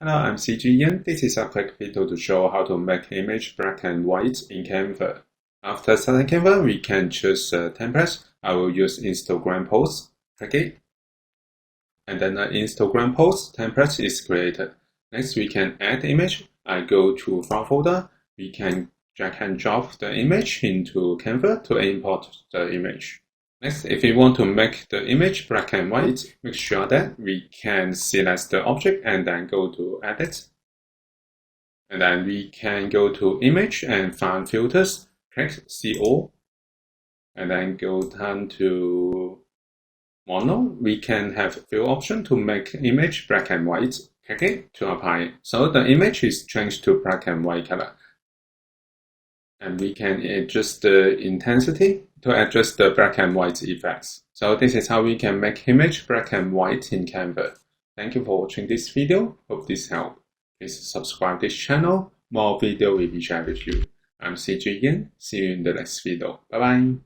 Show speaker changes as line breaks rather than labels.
Hello, I'm cgian. This is a quick video to show how to make image black and white in Canva. After starting Canva, we can choose templates. I will use Instagram post. Click it. And then the Instagram post template is created. Next, we can add image. I go to File folder. We can drag and drop the image into Canva to import the image. Next, if we want to make the image black and white, make sure that we can select the object and then go to Edit. And then we can go to Image and find Filters, click CO, and then go down to Mono. We can have few options to make image black and white. Click it to apply. So the image is changed to black and white color. And we can adjust the intensity to adjust the black and white effects. So this is how we can make image black and white in Canva. Thank you for watching this video. Hope this helped. Please subscribe this channel. More video will be shared with you. I'm cgian. See you in the next video. Bye bye.